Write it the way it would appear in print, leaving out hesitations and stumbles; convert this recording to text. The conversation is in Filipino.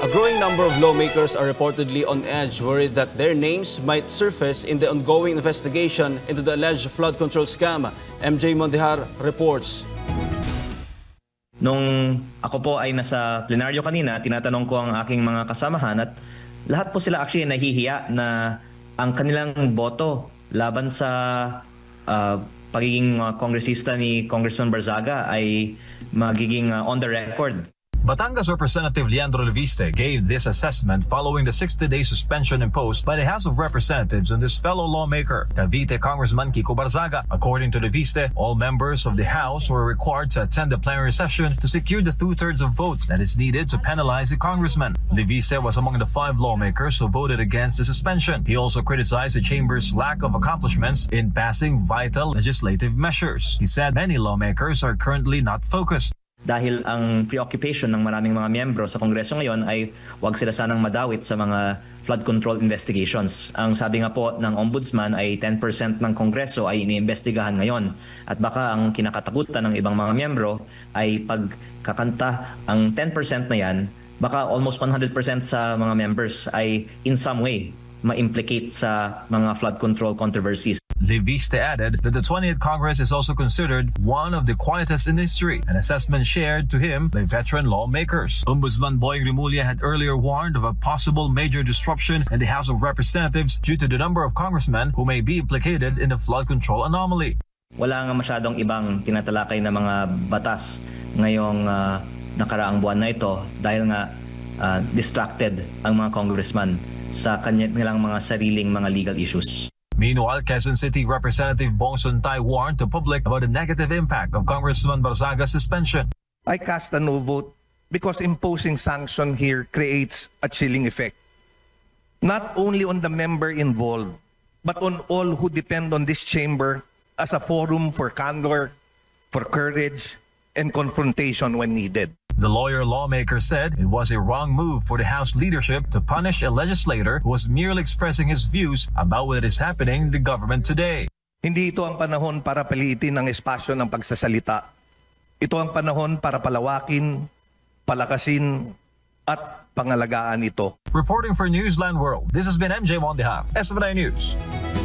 A growing number of lawmakers are reportedly on edge, worried that their names might surface in the ongoing investigation into the alleged flood control scam. MJ Mondejar reports. Nung ako po ay nasa plenaryo kanina, tinatanong ko ang aking mga kasamahan at lahat po sila actually nahihiya na ang kanilang boto laban sa pagiging kongresista ni Congressman Barzaga ay magiging on the record. Batangas Representative Leandro Leviste gave this assessment following the 60-day suspension imposed by the House of Representatives on this fellow lawmaker, Cavite Congressman Kiko Barzaga. According to Leviste, all members of the House were required to attend the plenary session to secure the 2/3 of votes that is needed to penalize the congressman. Leviste was among the 5 lawmakers who voted against the suspension. He also criticized the chamber's lack of accomplishments in passing vital legislative measures. He said many lawmakers are currently not focused. Dahil ang preoccupation ng maraming mga miyembro sa Kongreso ngayon ay huwag sila sanang madawit sa mga flood control investigations. Ang sabi nga po ng Ombudsman ay 10% ng Kongreso ay iniimbestigahan ngayon. At baka ang kinakatakutan ng ibang mga miyembro ay pagkakanta ang 10% na yan, baka almost 100% sa mga members ay in some way ma-implicate sa mga flood control controversies. Leviste added that the 20th Congress is also considered one of the quietest in history, an assessment shared to him by veteran lawmakers. Ombudsman Boying Rimulya had earlier warned of a possible major disruption in the House of Representatives due to the number of congressmen who may be implicated in the flood control anomaly. Wala nga masyadong ibang tinatalakay na mga batas ngayong nakaraang buwan na ito dahil nga distracted ang mga congressman sa kanilang mga sariling mga legal issues. Meanwhile, Quezon City Representative Bong Sontay warned the public about the negative impact of Congressman Barzaga's suspension. I cast a no vote because imposing sanction here creates a chilling effect. Not only on the member involved, but on all who depend on this chamber as a forum for candor, for courage, and confrontation when needed. The lawmaker said it was a wrong move for the House leadership to punish a legislator who was merely expressing his views about what is happening in the government today. Hindi ito ang panahon para paliitin ang espasyo ng pagsasalita. Ito ang panahon para palawakin, palakasin, at pangalagaan ito. Reporting for Newsland World, this has been MJ Mondejar, SMNI News.